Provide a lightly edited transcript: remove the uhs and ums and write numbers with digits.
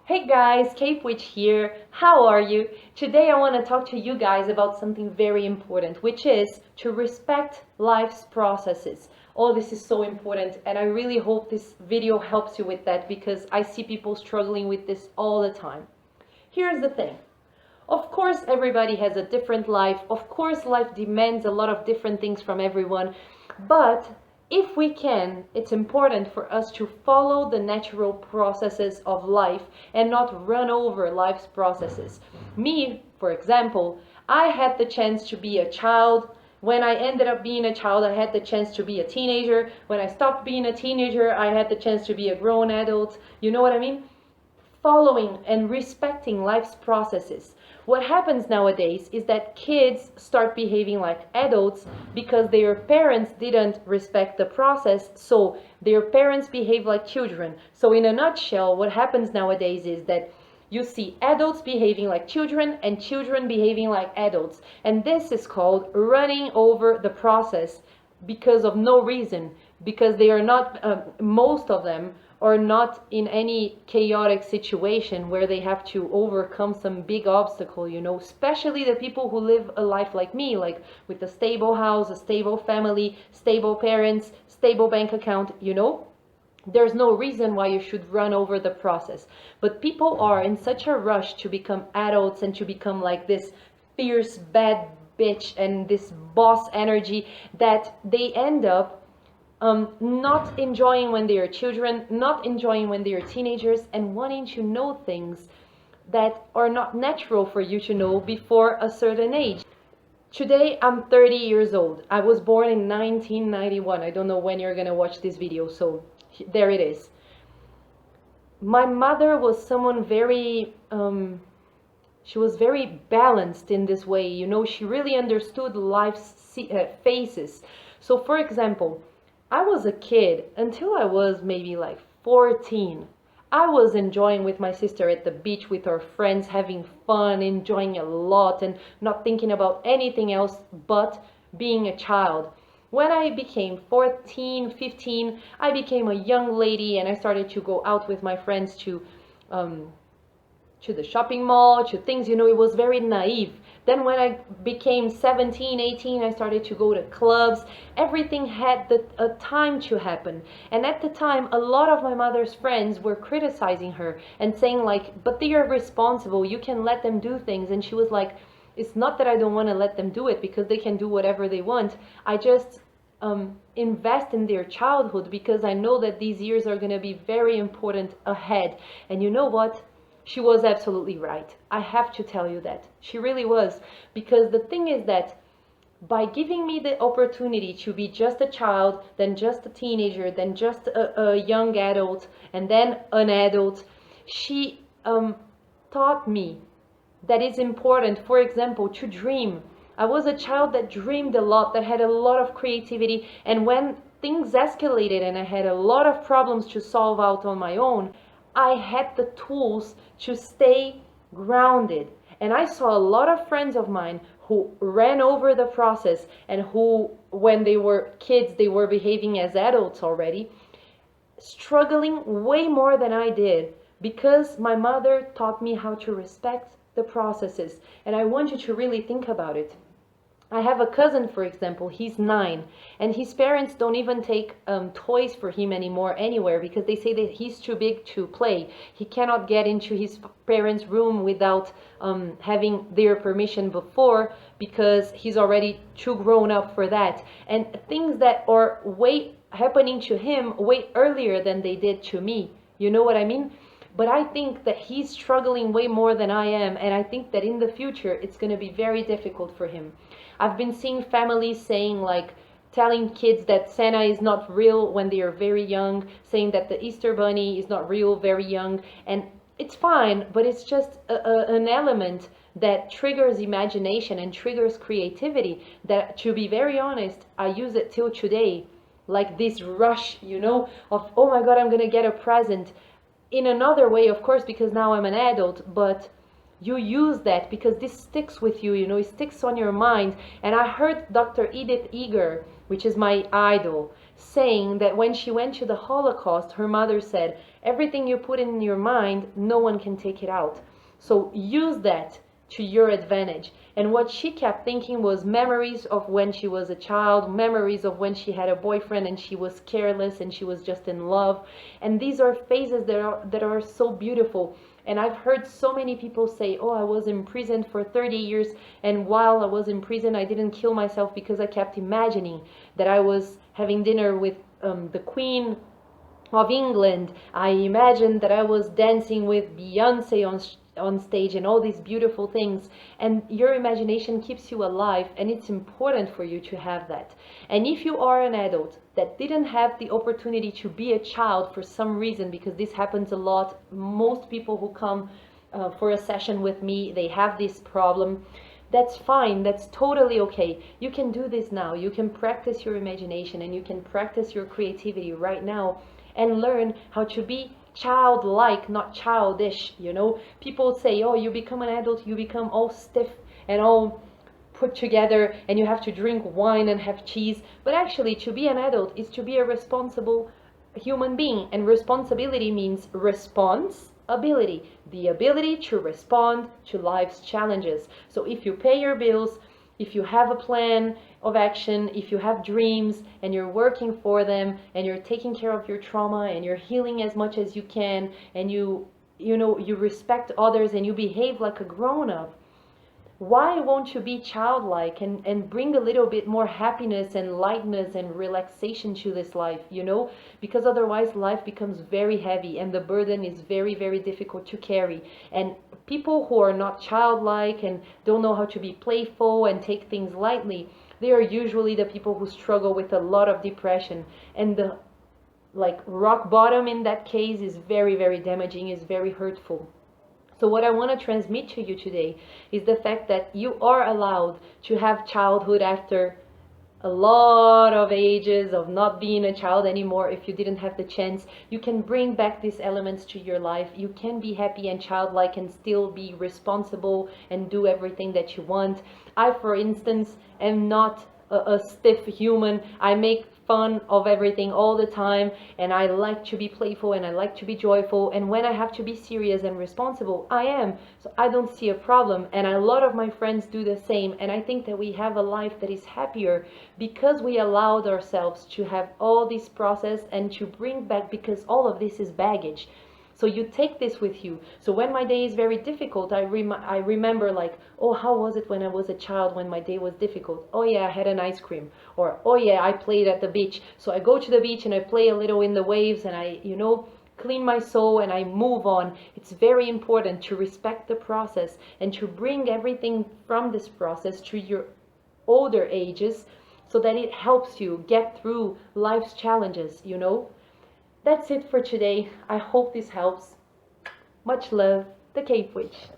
Hey guys, Cape Witch here. How are you? Today I want to talk to you guys about something very important, which is to respect life's processes. Oh, this is so important, and I really hope this video helps you with that because I see people struggling with this all the time. Here's the thing. Of course, everybody has a different life. Of course, life demands a lot of different things from everyone. But if we can, it's important for us to follow the natural processes of life and not run over life's processes. Me, for example, I had the chance to be a child. When I ended up being a child, I had the chance to be a teenager. When I stopped being a teenager, I had the chance to be a grown adult. You know what I mean? Following and respecting life's processes. What happens nowadays is that kids start behaving like adults because their parents didn't respect the process, so their parents behave like children. So in a nutshell, what happens nowadays is that you see adults behaving like children and children behaving like adults. And this is called running over the process because of no reason, because they are not, most of them are not in any chaotic situation where they have to overcome some big obstacle, especially the people who live a life like me, like with a stable house, a stable family, stable parents, stable bank account. There's no reason why you should run over the process. But people are in such a rush to become adults and to become like this fierce bad bitch and this boss energy that they end up not enjoying when they are children, not enjoying when they are teenagers, and wanting to know things that are not natural for you to know before a certain age. Today I'm 30 years old. I was born in 1991. I don't know when you're gonna watch this video, so there it is. My mother was someone she was very balanced in this way. She really understood life's phases. So for example, I was a kid until I was maybe like 14. I was enjoying with my sister at the beach with our friends, having fun, enjoying a lot and not thinking about anything else but being a child. When I became 14, 15, I became a young lady and I started to go out with my friends to the shopping mall, to things, it was very naive. Then when I became 17, 18, I started to go to clubs. Everything had a time to happen. And at the time, a lot of my mother's friends were criticizing her and saying like, but they are responsible, you can let them do things. And she was like, it's not that I don't want to let them do it because they can do whatever they want. I just invest in their childhood because I know that these years are going to be very important ahead. And you know what? She was absolutely right. I have to tell you that. She really was. Because the thing is that by giving me the opportunity to be just a child, then just a teenager, then just a young adult, and then an adult, she taught me that it's important, for example, to dream. I was a child that dreamed a lot, that had a lot of creativity, and when things escalated and I had a lot of problems to solve out on my own, I had the tools to stay grounded. And I saw a lot of friends of mine who ran over the process and who, when they were kids, they were behaving as adults already, struggling way more than I did because my mother taught me how to respect the processes. And I want you to really think about it. I have a cousin, for example, he's 9, and his parents don't even take toys for him anymore anywhere because they say that he's too big to play. He cannot get into his parents' room without having their permission before because he's already too grown up for that. And things that are happening to him way earlier than they did to me. You know what I mean? But I think that he's struggling way more than I am, and I think that in the future it's going to be very difficult for him. I've been seeing families saying like, telling kids that Santa is not real when they are very young, saying that the Easter Bunny is not real very young, and it's fine, but it's just an element that triggers imagination and triggers creativity that, to be very honest, I use it till today. Like this rush, of, oh my God, I'm going to get a present. In another way, of course, because now I'm an adult, but you use that because this sticks with you, it sticks on your mind. And I heard Dr. Edith Eger, which is my idol, saying that when she went to the Holocaust, her mother said, everything you put in your mind, no one can take it out. So use that to your advantage. And what she kept thinking was memories of when she was a child, memories of when she had a boyfriend and she was careless and she was just in love. And these are phases that are so beautiful. And I've heard so many people say, oh, I was in prison for 30 years, and while I was in prison, I didn't kill myself because I kept imagining that I was having dinner with the Queen of England. I imagined that I was dancing with Beyonce on stage and all these beautiful things. And your imagination keeps you alive, and it's important for you to have that. And if you are an adult that didn't have the opportunity to be a child for some reason, because this happens a lot, most people who come for a session with me, they have this problem. That's fine. That's totally okay. You can do this now. You can practice your imagination and you can practice your creativity right now and learn how to be childlike, not childish. People say, oh, you become an adult, you become all stiff and all put together and you have to drink wine and have cheese. But actually, to be an adult is to be a responsible human being, and responsibility means responsibility, the ability to respond to life's challenges. So if you pay your bills, if you have a plan of action, if you have dreams and you're working for them and you're taking care of your trauma and you're healing as much as you can, and you respect others and you behave like a grown-up, why won't you be childlike and bring a little bit more happiness and lightness and relaxation to this life, Because otherwise life becomes very heavy and the burden is very, very difficult to carry. And people who are not childlike and don't know how to be playful and take things lightly, they are usually the people who struggle with a lot of depression. And the rock bottom in that case is very, very damaging, is very hurtful. So what I want to transmit to you today is the fact that you are allowed to have childhood after a lot of ages of not being a child anymore. If you didn't have the chance, you can bring back these elements to your life. You can be happy and childlike and still be responsible and do everything that you want. I, for instance, am not a stiff human. I make fun of everything all the time, and I like to be playful and I like to be joyful, and when I have to be serious and responsible, I am. So I don't see a problem, and a lot of my friends do the same. And I think that we have a life that is happier because we allowed ourselves to have all this process and to bring back, because all of this is baggage. So you take this with you. So when my day is very difficult, I remember oh, how was it when I was a child when my day was difficult? Oh yeah, I had an ice cream. Or, oh yeah, I played at the beach. So I go to the beach and I play a little in the waves and I, clean my soul and I move on. It's very important to respect the process and to bring everything from this process to your older ages so that it helps you get through life's challenges, That's it for today. I hope this helps. Much love, the Cape Witch.